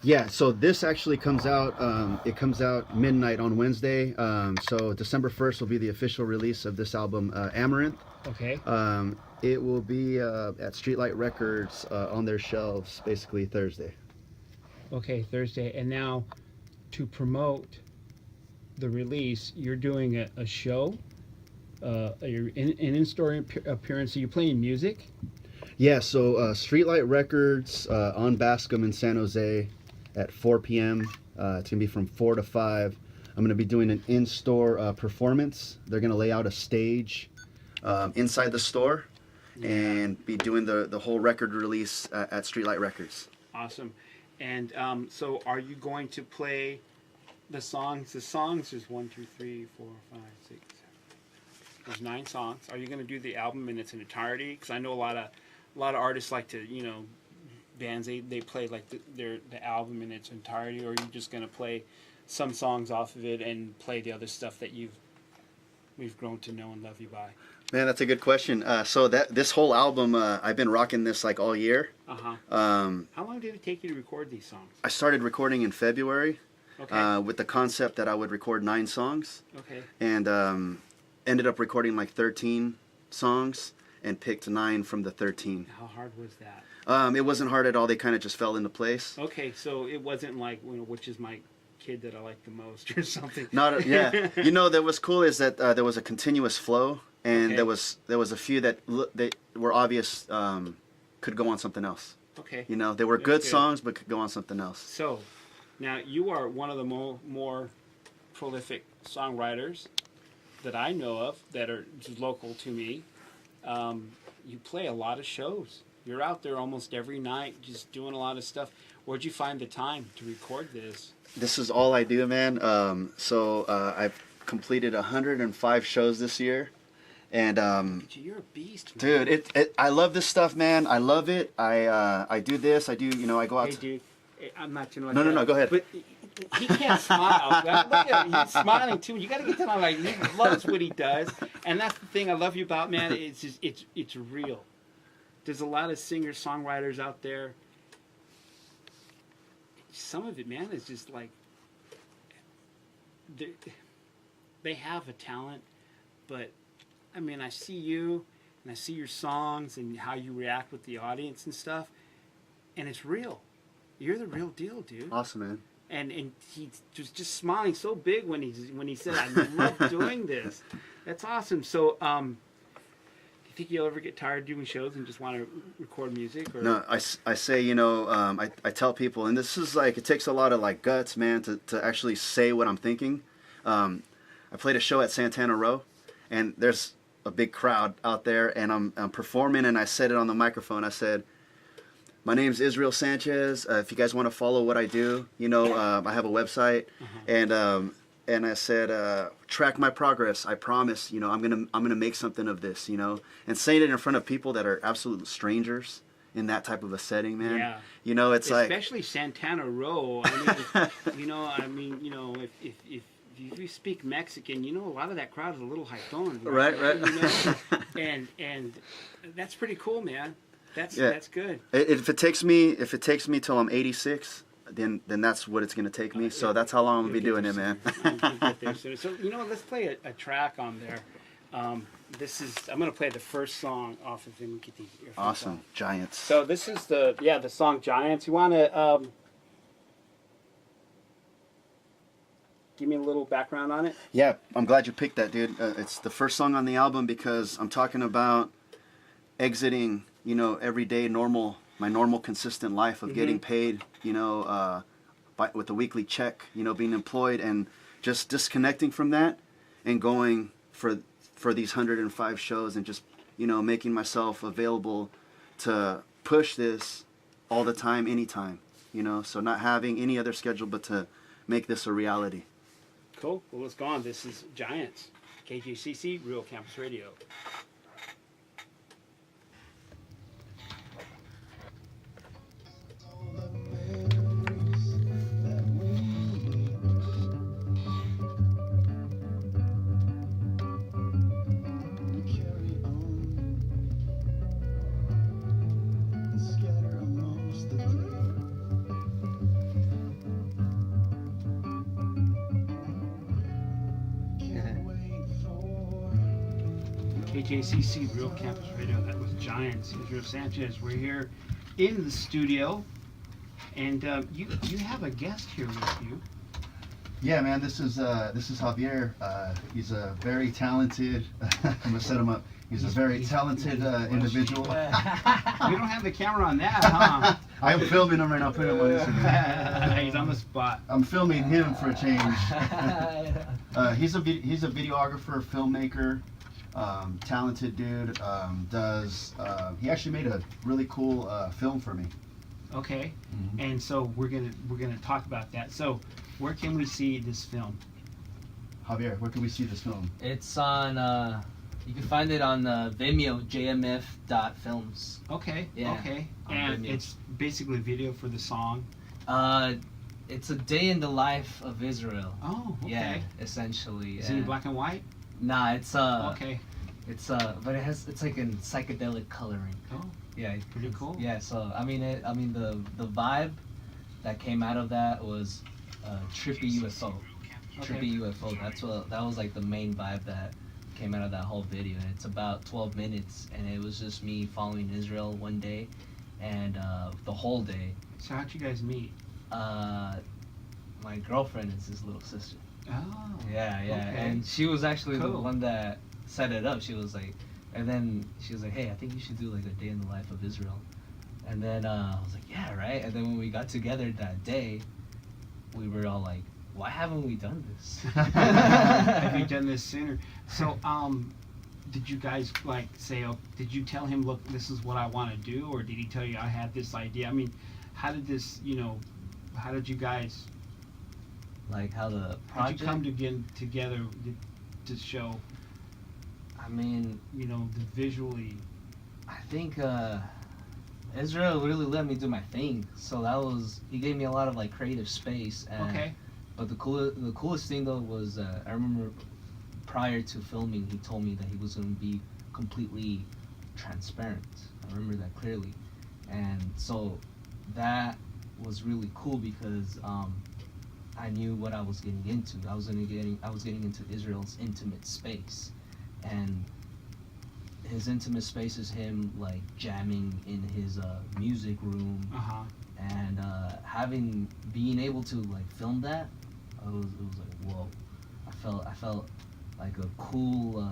Yeah, so this actually comes out, it comes out midnight on Wednesday. So December 1st will be the official release of this album, Amaranth. Okay. It will be at Streetlight Records on their shelves basically Thursday. Okay, Thursday. And now to promote the release, you're doing a show, an in-store appearance. Are you playing music? Yeah, so Streetlight Records on Bascom in San Jose at 4 p.m. It's going to be from 4 to 5. I'm going to be doing an in-store performance. They're going to lay out a stage inside the store and be doing the whole record release at Streetlight Records. Awesome. And so are you going to play the songs? The songs is 1, 2, 3, 4, 5, 6, 7. There's 9 songs. Are you going to do the album in its entirety? Because I know a lot of artists like to, you know, bands, they play like the album in its entirety, or are you just going to play some songs off of it and play the other stuff that we've grown to know and love you by? Man, that's a good question. So this whole album, I've been rocking this like all year. How long did it take you to record these songs? I started recording in February. Okay. With the concept that I would record 9 songs. Okay. And ended up recording like 13 songs and picked 9 from the 13. How hard was that? It wasn't hard at all. They kind of just fell into place. Okay, so it wasn't like, you know, which is my kid that I like the most or something. Yeah. You know, that was cool is that there was a continuous flow, and there was a few that they were obvious could go on something else. Okay. You know, they were good songs, but could go on something else. So, now you are one of the more prolific songwriters that I know of that are just local to me. You play a lot of shows. You're out there almost every night just doing a lot of stuff. Where'd you find the time to record this? This is all I do, man. I've completed 105 shows this year. And you're a beast, man. Dude, I love this stuff, man. I love it. I do this. I do, you know, I go out. Hey, dude, I'm not, you know. No, go ahead. But he can't smile. Look at him. He's smiling too. You got to get that on. Like, he loves what he does, and that's the thing I love you about, man. It's just, it's real. There's a lot of singers, songwriters out there. Some of it, man, is just like they have a talent, but I mean, I see you and I see your songs and how you react with the audience and stuff, and it's real. You're the real deal, dude. Awesome, man. And he was just smiling so big when he said, "I love doing this." That's awesome. So, do you think you'll ever get tired doing shows and just want to record music? Or? No, I say, you know, I tell people, and this is like, it takes a lot of like guts, man, to actually say what I'm thinking. I played a show at Santana Row, and there's a big crowd out there, and I'm performing, and I said it on the microphone. I said, "My name's Israel Sanchez. If you guys want to follow what I do, you know, I have a website, and I said, track my progress. I promise, you know, I'm gonna make something of this, you know." And saying it in front of people that are absolute strangers in that type of a setting, man. Yeah. You know, it's especially Santana Row. I mean, you know, if you speak Mexican, you know, a lot of that crowd is a little hyped, right? You know? and that's pretty cool, man. That's good. If it takes me till I'm 86, then that's what it's gonna take me. So that's how long I'm gonna be doing it, man. So you know what? Let's play a track on there. I'm gonna play the first song off of Itun.es. Awesome, Giants. So this is the song Giants. You wanna give me a little background on it? Yeah, I'm glad you picked that, dude. It's the first song on the album because I'm talking about exiting, you know, everyday my normal consistent life of getting paid, you know, with a weekly check, you know, being employed, and just disconnecting from that and going for these 105 shows and just, you know, making myself available to push this all the time, anytime, you know, so not having any other schedule but to make this a reality. Cool. Well, let's go on. This is Giants, KJCC, Real Campus Radio. KJCC Real Campus Radio. That was Giants. Israel Sanchez. We're here in the studio, and you have a guest here with you. Yeah, man. This is Javier. He's a very talented. I'm gonna set him up. He's a very talented individual. We don't have the camera on that, huh? I'm filming him right now. Putting him on Instagram. He's on the spot. I'm filming him for a change. He's a videographer, filmmaker, talented dude. He actually made a really cool film for me. Okay, and so we're gonna talk about that. So, where can we see this film? Javier, where can we see this film? It's on. You can find it on Vimeo, JMF FILMS. Okay. Yeah, Okay. on And Vimeo. it's basically video for the song. It's a day in the life of Israel. Oh. Okay. Yeah, essentially. Is it in black and white? Nah, it's Okay. It's but it's like in psychedelic coloring. Oh. Yeah, Pretty cool. Yeah, so I mean the vibe that came out of that was trippy UFO. Okay. Trippy UFO. That was like the main vibe that came out of that whole video. And it's about 12 minutes, and it was just me following Israel one day, and the whole day. So how'd you guys meet? My girlfriend is his little sister. Oh. Yeah, Okay. and she was actually the Cool. one that set it up. She was like, and then she was like, hey, I think you should do like a day in the life of Israel. And then I was like, yeah, right. And then when we got together that day, we were all like, why haven't we done this? Have you done this sooner? So, did you guys like say? Oh, did you tell him, look, this is what I want to do, or did he tell you I had this idea? I mean, how did this? How did you guys? Like how the How'd project. you come to get together to show? I mean, The visually. I think Israel really let me do my thing. So he gave me a lot of like creative space. And, Okay. But the coolest thing though was I remember prior to filming, he told me that he was going to be completely transparent. I remember that clearly, and so that was really cool because I knew what I was getting into. I was getting into Israel's intimate space, and his intimate space is him like jamming in his music room, and being able to like film that. It was like, whoa. I felt like a cool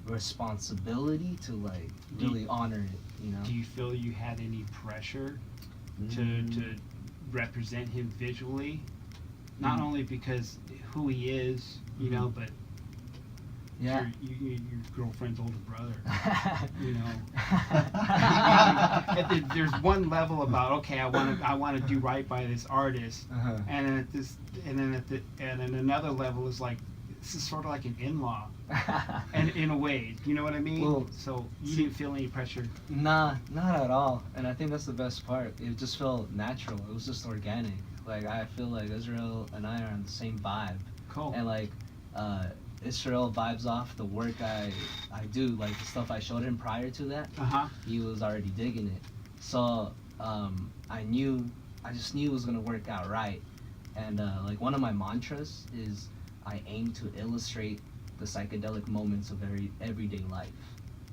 responsibility to like really honor it, Do you feel you had any pressure to represent him visually? Not only because who he is, but yeah. your girlfriend's older brother. There's one level about, okay, I want to do right by this artist, Uh-huh. and then another level is like, this is sort of like an in-law, and in a way, you know what I mean? Well, so you didn't feel any pressure. Nah, not at all. And I think that's the best part. It just felt natural. It was just organic. Like I feel like Israel and I are on the same vibe. Cool. And like Israel vibes off the work I do, like the stuff I showed him prior to that. He was already digging it. So I just knew it was gonna work out right. And like one of my mantras is I aim to illustrate the psychedelic moments of everyday life,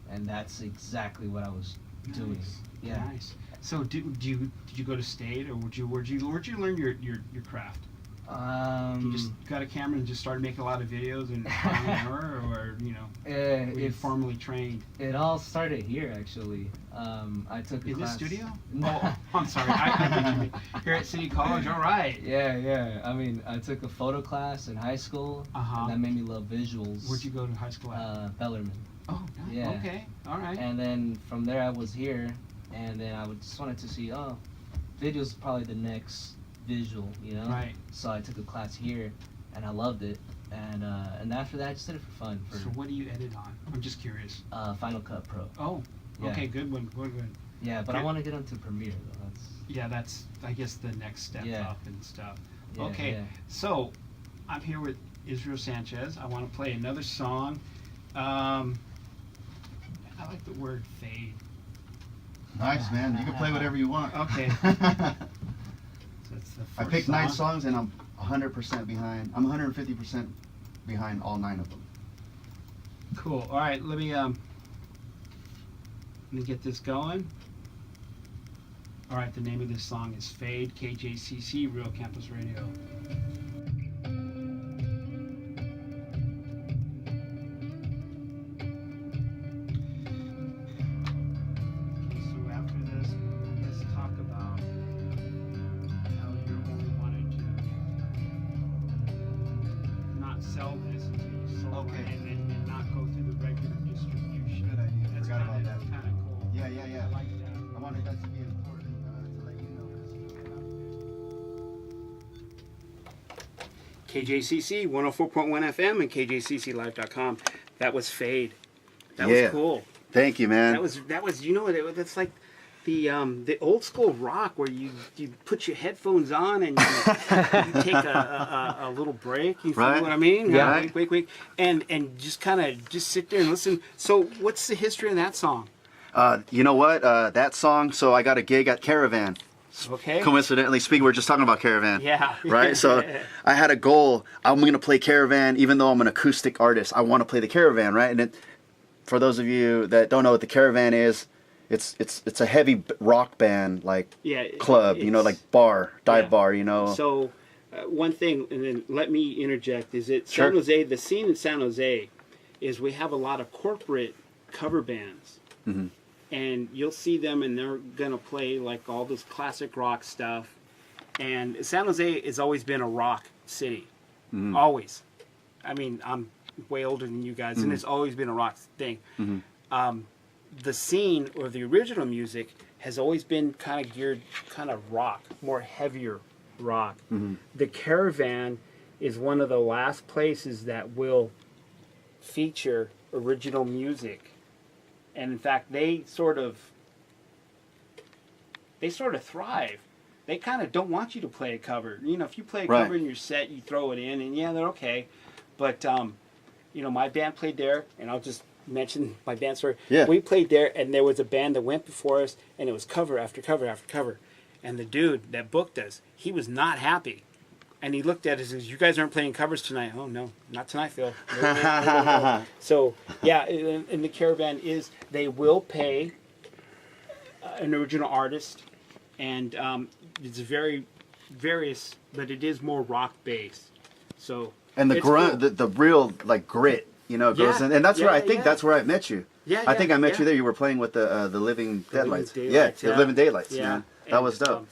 and that's exactly what I was doing. Yeah. Nice. So did you go to state, or where'd you learn your craft? You just got a camera and just started making a lot of videos and trial and error, or were you formally trained? It all started here actually. I took a In class. this studio? No. Oh, I'm sorry. I think here at City College. All right. Yeah. I mean, I took a photo class in high school, and that made me love visuals. Where'd you go to high school at? Bellarmine. Oh, nice. Yeah. Okay. All right. And then from there I was here, and then I just wanted to see, video's probably the next visual, Right. So I took a class here, and I loved it, and after that I just did it for fun. So what do you edit on? I'm just curious. Final Cut Pro. Oh, Yeah. okay, good one, good. Yeah, but Okay. I want to get onto Premiere though. That's I guess the next step Yeah. up and stuff. Yeah, Okay, yeah. so I'm here with Israel Sanchez. I want to play another song. I like the word fade. Nice, man. You can play whatever you want. Okay. So it's the I first picked song. 9 songs and I'm 100% behind. I'm 150% behind all 9 of them. Cool. All right, let me get this going. All right, the name of this song is Fade, KJCC, Real Campus Radio. Okay, so after this, let's talk about how you're only wanting to not sell this until you sold Okay. it and not go through the regular distribution. Good idea. That's Forgot kind about of that. kind of cool. Yeah, yeah, yeah. I like that. I wanted that to be important to let you know. KJCC 104.1 FM and KJCClive.com. That was Fade. That Yeah. was cool. Thank you, man. That was you know what that's like the old school rock where you put your headphones on and you take a little break. You feel Right. what I mean? Yeah. Wait, and just kind of just sit there and listen. So what's the history of that song? You know what? That song, so I got a gig at Caravan. Okay. Coincidentally speaking, we're just talking about Caravan. Yeah. Right? So I had a goal. I'm going to play Caravan, even though I'm an acoustic artist. I want to play the Caravan, right? And for those of you that don't know what the Caravan is, it's a heavy rock band, like club, you know, like bar, dive bar, you know. So one thing, and then let me interject, is that Sure. San Jose, the scene in San Jose is we have a lot of corporate cover bands. Mm-hmm. And you'll see them and they're going to play like all this classic rock stuff. And San Jose has always been a rock city. Mm-hmm. Always. I mean, I'm way older than you guys, and it's always been a rock thing. Mm-hmm. The scene or the original music has always been kind of geared kind of rock, more heavier rock. Mm-hmm. The Caravan is one of the last places that will feature original music. And in fact, they sort of thrive. They kind of don't want you to play a cover. You know, if you play a Right. cover in your set, you throw it in, and yeah, they're okay. But you know, my band played there, and I'll just mention my band story. Yeah. We played there, and there was a band that went before us, and it was cover after cover after cover. And the dude that booked us, he was not happy. And he looked at us and says, "You guys aren't playing covers tonight." "Oh, no, not tonight, Phil." No. So, yeah, and the Caravan is, they will pay an original artist, and it's very various, but it is more rock-based. So, And the it's grunt, cool. the real like grit, you know, goes Yeah. in, and that's where I think Yeah. that's where I met you. Yeah, I think I met yeah. you there. You were playing with the Living Deadlights. Daylights, The Living Daylights, Yeah. man. That And, was dope.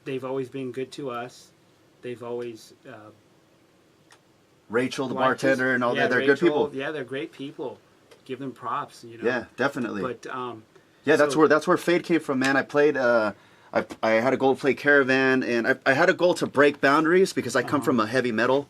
They've always been good to us. They've always Rachel, the liked us. bartender, and all Yeah, that. They're Rachel, good people. Yeah, they're great people. Give them props, you know. Yeah, definitely. But Yeah, that's So- where Fade came from, man. I played. I had a goal to play Caravan, and I had a goal to break boundaries because I come from a heavy metal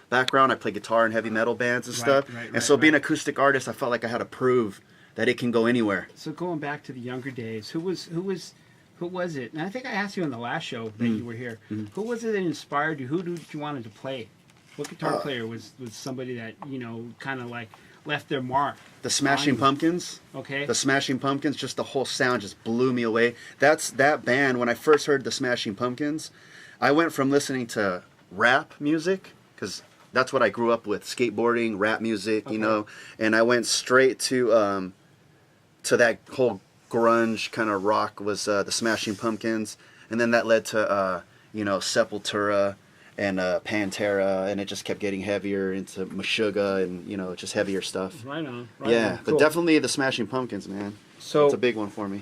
background. I play guitar in heavy metal bands and stuff. And so being an acoustic artist, I felt like I had to prove that it can go anywhere. So going back to the younger days, who was it? And I think I asked you on the last show that you were here. Who was it that inspired you? Who did you wanted to play? What guitar player was somebody that, you know, kind of like left their mark? The Smashing Pumpkins. Okay. The Smashing Pumpkins, just the whole sound just blew me away. That band, when I first heard the Smashing Pumpkins, I went from listening to rap music, because that's what I grew up with, skateboarding, rap music, you know, and I went straight to that whole grunge kind of rock was the Smashing Pumpkins, and then that led to, you know, Sepultura and Pantera, and it just kept getting heavier into Meshuggah and, you know, just heavier stuff. Right on. Right Yeah, on. but Cool. definitely the Smashing Pumpkins, man. So It's a big one for me.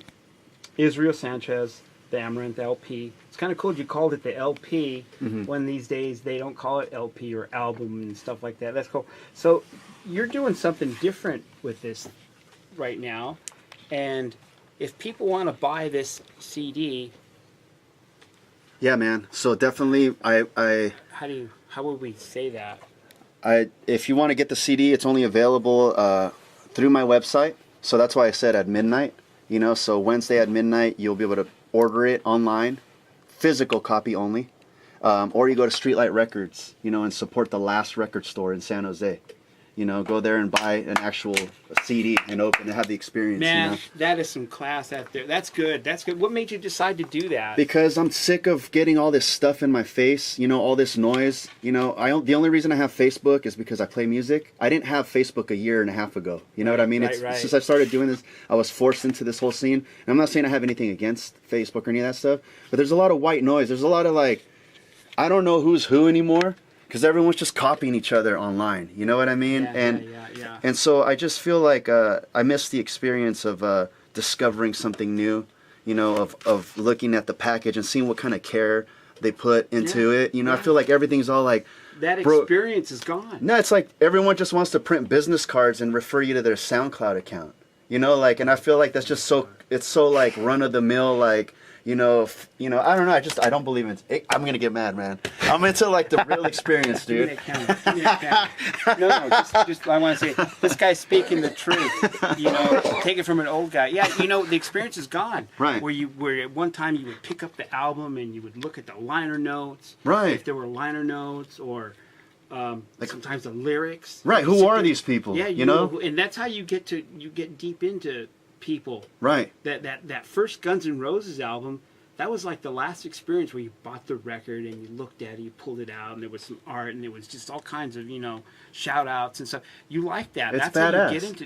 Israel Sanchez, the Amaranth LP. It's kind of cool you called it the LP when these days they don't call it LP or album and stuff like that. That's cool. So you're doing something different with this right now, and if people want to buy this CD, Yeah, man. So definitely, how would we say that? if you want to get the CD, it's only available through my website. So that's why I said at midnight. You know, so Wednesday at midnight, you'll be able to order it online, physical copy only, or you go to Streetlight Records, you know, and support the last record store in San Jose. go there and buy an actual CD and open and have the experience. Man, that is some class out there. That's good. That's good. What made you decide to do that? Because I'm sick of getting all this stuff in my face, all this noise. The only reason I have Facebook is because I play music. I didn't have Facebook a year and a half ago. You know what I mean? Right. Since I started doing this, I was forced into this whole scene. And I'm not saying I have anything against Facebook or any of that stuff, but there's a lot of white noise. There's a lot of I don't know who's who anymore. Because everyone's just copying each other online, you know what I mean? Yeah. And so I just feel like I miss the experience of discovering something new, of looking at the package and seeing what kind of care they put into it. I feel like everything's all like... That experience is gone. No, it's like everyone just wants to print business cards and refer you to their SoundCloud account. And I feel like that's just it's so like run-of-the-mill, like... I don't know. I don't believe in it. I'm gonna get mad, man. I'm into like the real experience, dude. Give me that camera. No. Just I want to say this guy's speaking the truth. Take it from an old guy. Yeah, the experience is gone. Right. Where at one time you would pick up the album and you would look at the liner notes. Right. If there were liner notes or sometimes the lyrics. Right. Who are these people? Yeah. And that's how you get deep into people. Right. That first Guns N' Roses album, that was like the last experience where you bought the record and you looked at it, you pulled it out, and there was some art, and there was just all kinds of shout outs and stuff. You like that? It's That's badass. How you get into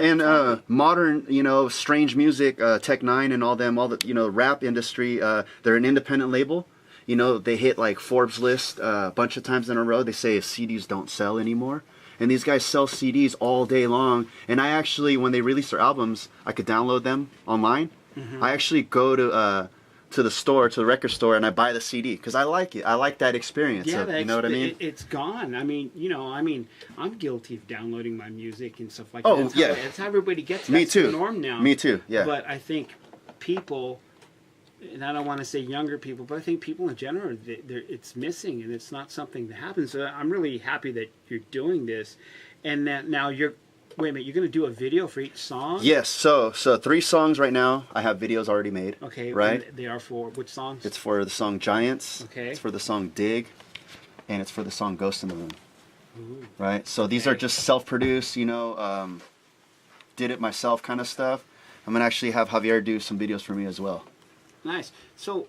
And totally. modern strange music, Tech Nine and all the rap industry. They're an independent label. They hit like Forbes list a bunch of times in a row. They say CDs don't sell anymore. And these guys sell CDs all day long. And I actually, when they release their albums, I could download them online. Mm-hmm. I actually go to the record store, and I buy the CD because I like it. I like that experience. Yeah, you know what I mean? It's gone. I mean, I'm guilty of downloading my music and stuff like that. That's how, that's how everybody gets. Me That's too. the norm now. Me too. Yeah. But I think people, and I don't want to say younger people, but I think people in general, it's missing, and it's not something that happens. So I'm really happy that you're doing this, and that now wait a minute, you're going to do a video for each song? Yes. So 3 songs right now. I have videos already made. Okay. Right. And they are for which songs? It's for the song Giants. Okay. It's for the song Dig, and it's for the song Ghost in the Room. Ooh. Right. So these are just self-produced. Did it myself kind of stuff. I'm gonna actually have Javier do some videos for me as well. Nice. So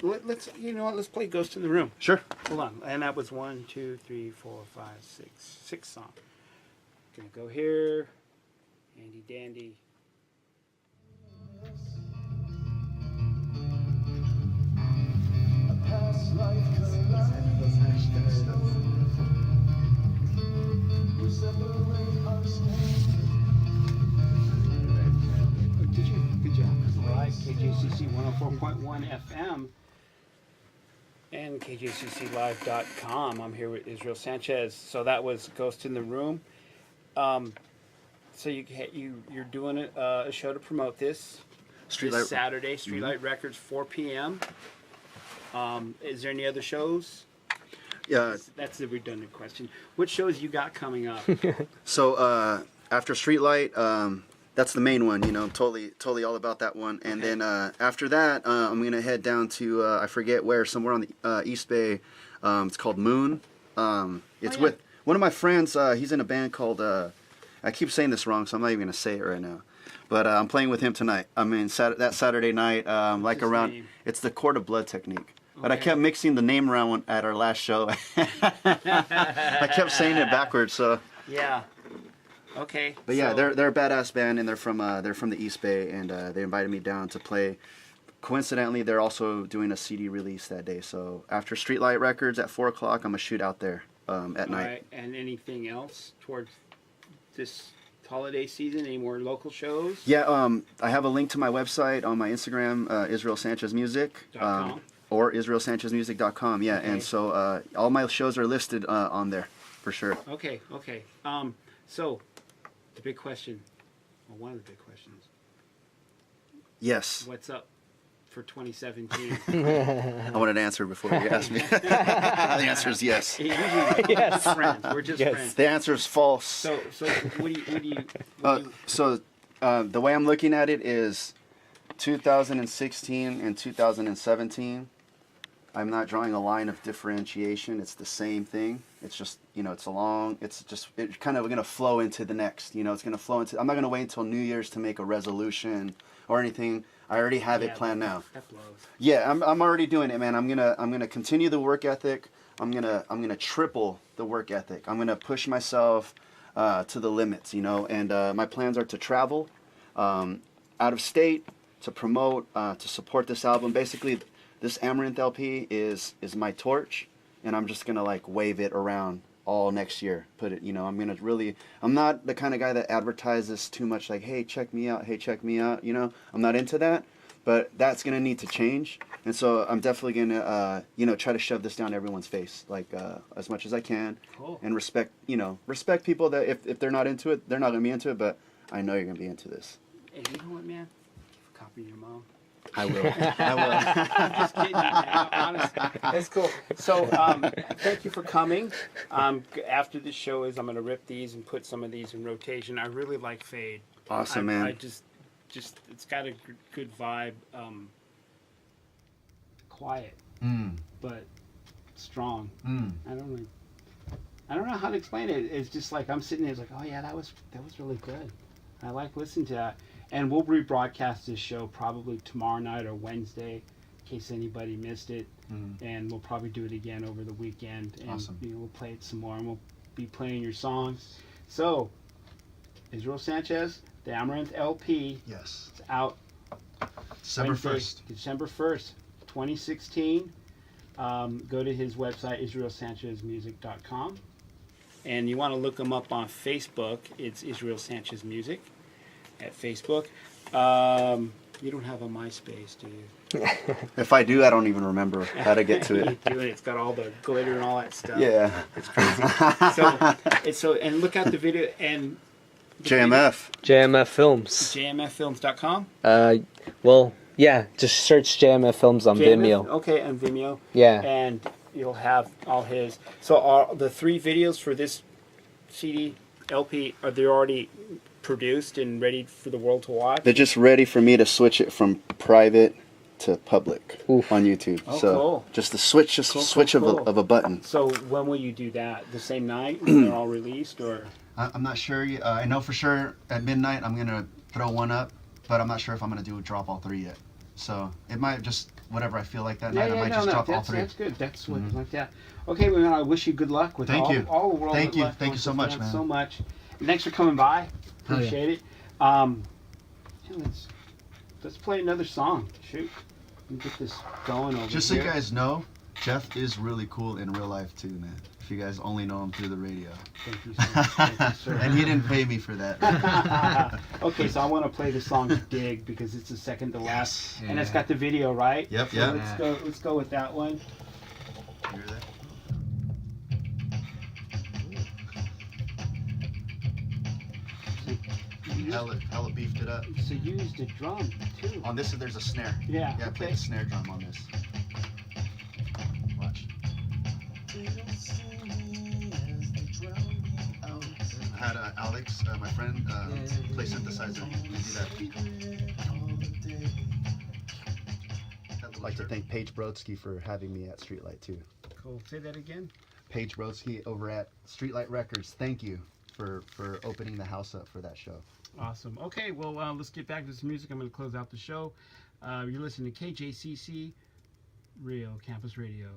let's let's play Ghost in the Room. Sure. Hold on. And that was 1, 2, 3, 4, 5, 6 songs. Gonna go here. Handy dandy. Good job. All right, KJCC 104.1 FM and KJCClive.com. I'm here with Israel Sanchez. So that was Ghost in the Room. So you're doing a show to promote this Saturday, Streetlight Records, 4 p.m. Is there any other shows? Yeah. That's the redundant question. What shows you got coming up? So after Streetlight, that's the main one. I'm totally all about that one. And then after that, I'm gonna head down to I forget where, somewhere on the East Bay. It's called Moon. It's with one of my friends. He's in a band called. I keep saying this wrong, so I'm not even gonna say it right now. But I'm playing with him tonight. I mean, that Saturday night, like around. Name? It's the Court of Blood Technique. But I kept mixing the name around at our last show. I kept saying it backwards, so. Yeah. Okay. But yeah, they're a badass band, and they're from the East Bay, and they invited me down to play. Coincidentally, they're also doing a CD release that day. So after Streetlight Records at 4 o'clock, I'm gonna shoot out there at night. Right. And anything else towards this holiday season? Any more local shows? Yeah. I have a link to my website on my Instagram, Israel Sanchez Music. Or IsraelSanchezMusic.com, yeah. Okay. And so all my shows are listed on there, for sure. Okay. So, the big question, well, one of the big questions. Yes. What's up for 2017? I wanted to answer before you asked me. The answer is yes. Usually, yes. We're just friends. The answer is false. So what do you So, the way I'm looking at it is 2016 and 2017. I'm not drawing a line of differentiation. It's the same thing. It's just, you know, it's kind of going to flow into the next, you know, it's going to flow into, I'm not going to wait until New Year's to make a resolution or anything. I already have it planned now. That blows. Yeah, I'm already doing it, man. I'm gonna continue the work ethic. I'm gonna triple the work ethic. I'm gonna push myself to the limits, you know. And my plans are to travel out of state, to promote, to support this album. Basically, this Amaranth LP is my torch, and I'm just gonna like wave it around all next year. Put it, you know, I'm not the kind of guy that advertises too much, like, hey, check me out, you know. I'm not into that, but that's gonna need to change. And so I'm definitely gonna you know, try to shove this down everyone's face, like as much as I can. Cool. And respect people that if they're not into it, they're not gonna be into it, but I know you're gonna be into this. Hey, you know what, man? Copy your mom. I will. I will. I'm just kidding, man. Honestly, that's cool. So, thank you for coming. After this show I'm going to rip these and put some of these in rotation. I really like Fade. Awesome, man. I just, it's got a good vibe. Quiet, but strong. I don't know how to explain it. It's just like I'm sitting there, it's like, oh yeah, that was really good. I like listening to that. And we'll rebroadcast this show probably tomorrow night or Wednesday, in case anybody missed it. And we'll probably do it again over the weekend. And Awesome. you know, we'll play it some more, and we'll be playing your songs. So, Israel Sanchez, the Amaranth LP. Yes. It's out December Wednesday, 1st. December 1st, 2016. Go to his website, israelsanchezmusic.com. And you want to look him up on Facebook. It's Israel Sanchez Music at Facebook. You don't have a MySpace, do you? If I do, I don't even remember how to get to You it. do, and it's got all the glitter and all that stuff. Yeah. It's crazy. So and look out the video and JMF. JMF Films. JMFFilms.com. Well, yeah, just search JMF Films on Vimeo. Okay, on Vimeo. Yeah. And you'll have all his. So are the 3 videos for this CD LP, are they already produced and ready for the world to watch? They're just ready for me to switch it from private to public on YouTube. Oh, so cool. just the switch, Cool. of a button. So when will you do that? The same night when they're all released, or? I'm not sure. I know for sure at midnight I'm gonna throw one up, but I'm not sure if I'm gonna drop all 3 yet. So it might just whatever I feel like that night. I might just drop all 3. That's good. That's what like that. Okay, well, I wish you good luck with all the world. Thank you so much, man. So much. And thanks for coming by. Appreciate it. Yeah, let's play another song. Shoot, let me get this going over Just here. so you guys know, Jeff is really cool in real life too, man. If you guys only know him through the radio. Thank you so much. Thank you, sir. And he didn't pay me for that. Okay, so I want to play the song "Dig" because it's the second to last, and it's Yeah. got the video, right? Yep, So yep. Let's go with that one. You hear that? Hella beefed it up. So you used a drum too. On this, there's a snare. Yeah. Yeah, play Okay. the snare drum on this. Watch. I had Alex, my friend, play synthesizer and do that. I'd like to thank Paige Brodsky for having me at Streetlight too. Cool. Say that again. Paige Brodsky over at Streetlight Records. Thank you for opening the house up for that show. Awesome. Okay, well, let's get back to this music. I'm going to close out the show. You're listening to KJCC, Real Campus Radio.